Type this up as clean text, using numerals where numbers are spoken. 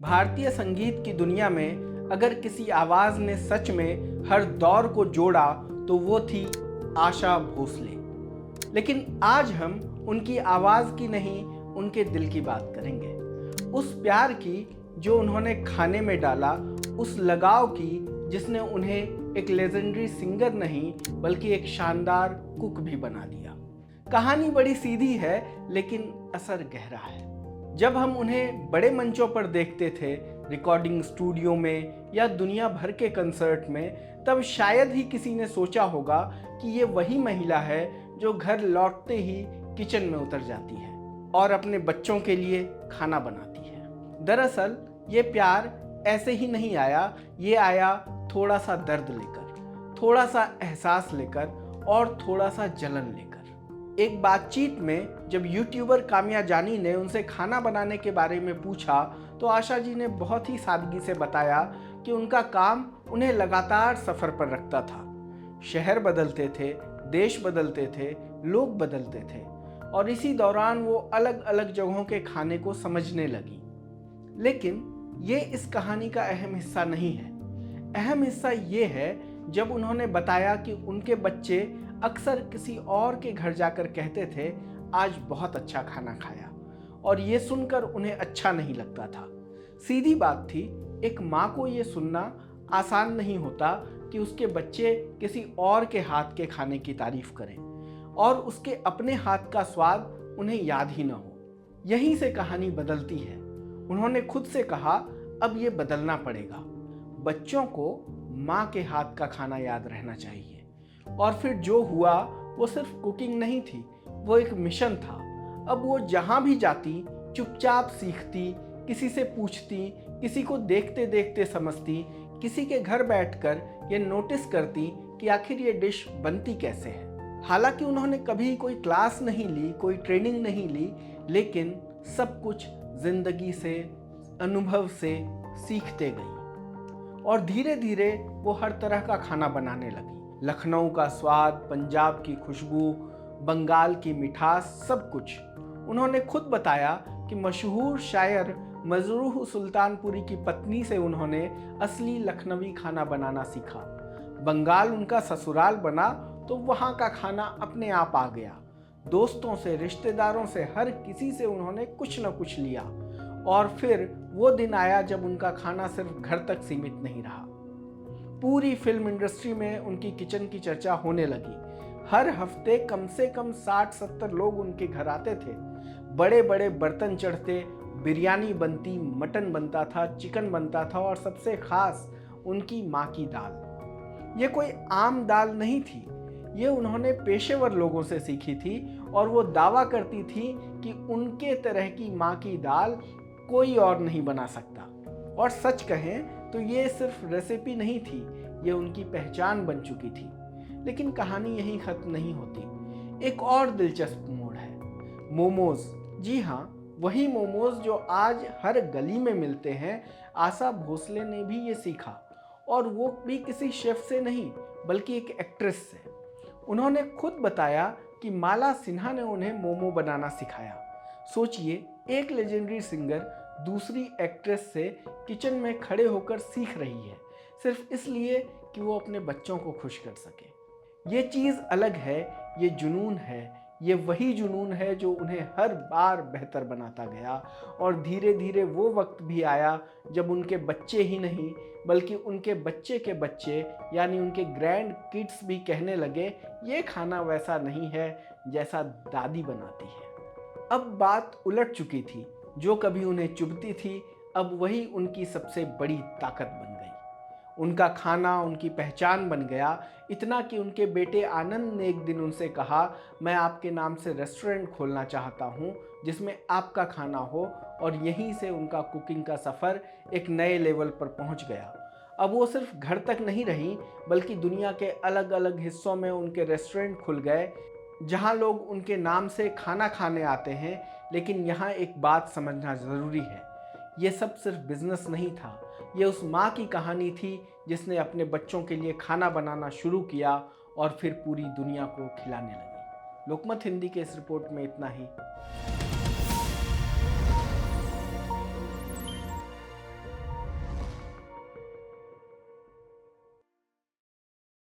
भारतीय संगीत की दुनिया में अगर किसी आवाज़ ने सच में हर दौर को जोड़ा तो वो थी आशा भोसले। लेकिन आज हम उनकी आवाज़ की नहीं, उनके दिल की बात करेंगे। उस प्यार की जो उन्होंने खाने में डाला, उस लगाव की जिसने उन्हें एक लेजेंडरी सिंगर नहीं बल्कि एक शानदार कुक भी बना दिया। कहानी बड़ी सीधी है लेकिन असर गहरा है। जब हम उन्हें बड़े मंचों पर देखते थे, रिकॉर्डिंग स्टूडियो में या दुनिया भर के कंसर्ट में, तब शायद ही किसी ने सोचा होगा कि ये वही महिला है जो घर लौटते ही किचन में उतर जाती है और अपने बच्चों के लिए खाना बनाती है। दरअसल ये प्यार ऐसे ही नहीं आया, ये आया थोड़ा सा दर्द लेकर, थोड़ा सा एहसास लेकर और थोड़ा सा जलन लेकर। एक बातचीत में जब यूट्यूबर काम्या जानी ने उनसे खाना बनाने के बारे में पूछा तो आशा जी ने बहुत ही सादगी से बताया कि उनका काम उन्हें लगातार सफ़र पर रखता था। शहर बदलते थे, देश बदलते थे, लोग बदलते थे और इसी दौरान वो अलग अलग जगहों के खाने को समझने लगी। लेकिन ये इस कहानी का अहम हिस्सा नहीं है। अहम हिस्सा ये है जब उन्होंने बताया कि उनके बच्चे अक्सर किसी और के घर जाकर कहते थे, आज बहुत अच्छा खाना खाया, और ये सुनकर उन्हें अच्छा नहीं लगता था। सीधी बात थी, एक माँ को ये सुनना आसान नहीं होता कि उसके बच्चे किसी और के हाथ के खाने की तारीफ करें और उसके अपने हाथ का स्वाद उन्हें याद ही ना हो। यहीं से कहानी बदलती है। उन्होंने खुद से कहा, अब ये बदलना पड़ेगा। बच्चों को माँ के हाथ का खाना याद रहना चाहिए। और फिर जो हुआ वो सिर्फ कुकिंग नहीं थी, वो एक मिशन था। अब वो जहाँ भी जाती चुपचाप सीखती, किसी से पूछती, किसी को देखते देखते समझती, किसी के घर बैठकर ये नोटिस करती कि आखिर ये डिश बनती कैसे है। हालांकि उन्होंने कभी कोई क्लास नहीं ली, कोई ट्रेनिंग नहीं ली, लेकिन सब कुछ जिंदगी से, अनुभव से सीखते गई और धीरे धीरे वो हर तरह का खाना बनाने लगी। लखनऊ का स्वाद, पंजाब की खुशबू, बंगाल की मिठास, सब कुछ। उन्होंने खुद बताया कि मशहूर शायर मजरूह सुल्तानपुरी की पत्नी से उन्होंने असली लखनवी खाना बनाना सीखा। बंगाल उनका ससुराल बना तो वहाँ का खाना अपने आप आ गया। दोस्तों से, रिश्तेदारों से, हर किसी से उन्होंने कुछ न कुछ लिया और फिर वो दिन आया जब उनका खाना सिर्फ घर तक सीमित नहीं रहा। पूरी फिल्म इंडस्ट्री में उनकी किचन की चर्चा होने लगी। हर हफ्ते कम से कम 60-70 लोग उनके घर आते थे। बड़े बड़े बर्तन चढ़ते, बिरयानी बनती, मटन बनता था, चिकन बनता था और सबसे खास उनकी माँ की दाल। ये कोई आम दाल नहीं थी, ये उन्होंने पेशेवर लोगों से सीखी थी और वो दावा करती थी कि उनके तरह की माँ की दाल कोई और नहीं बना सकता। और सच कहें तो ये सिर्फ रेसिपी नहीं थी, ये उनकी पहचान बन चुकी थी। लेकिन कहानी यहीं खत्म नहीं होती। एक और दिलचस्प मोड़ है, मोमोज। जी हाँ, वही मोमोज जो आज हर गली में मिलते हैं। आशा भोसले ने भी ये सीखा और वो भी किसी शेफ से नहीं बल्कि एक एक्ट्रेस से। उन्होंने खुद बताया कि माला सिन्हा ने उन्हें मोमो बनाना सिखाया। सोचिए, एक लेजेंडरी सिंगर दूसरी एक्ट्रेस से किचन में खड़े होकर सीख रही है, सिर्फ इसलिए कि वो अपने बच्चों को खुश कर सके। ये चीज़ अलग है, ये जुनून है। ये वही जुनून है जो उन्हें हर बार बेहतर बनाता गया और धीरे धीरे वो वक्त भी आया जब उनके बच्चे ही नहीं बल्कि उनके बच्चे के बच्चे यानी उनके ग्रैंड किड्स भी कहने लगे, ये खाना वैसा नहीं है जैसा दादी बनाती है। अब बात उलट चुकी थी। जो कभी उन्हें चुभती थी, अब वही उनकी सबसे बड़ी ताकत बन गई। उनका खाना उनकी पहचान बन गया, इतना कि उनके बेटे आनंद ने एक दिन उनसे कहा, मैं आपके नाम से रेस्टोरेंट खोलना चाहता हूँ जिसमें आपका खाना हो। और यहीं से उनका कुकिंग का सफ़र एक नए लेवल पर पहुँच गया। अब वो सिर्फ घर तक नहीं रही बल्कि दुनिया के अलग अलग हिस्सों में उनके रेस्टोरेंट खुल गए जहाँ लोग उनके नाम से खाना खाने आते हैं। लेकिन यहाँ एक बात समझना ज़रूरी है, ये सब सिर्फ बिजनेस नहीं था, ये उस माँ की कहानी थी जिसने अपने बच्चों के लिए खाना बनाना शुरू किया और फिर पूरी दुनिया को खिलाने लगी। लोकमत हिंदी के इस रिपोर्ट में इतना ही।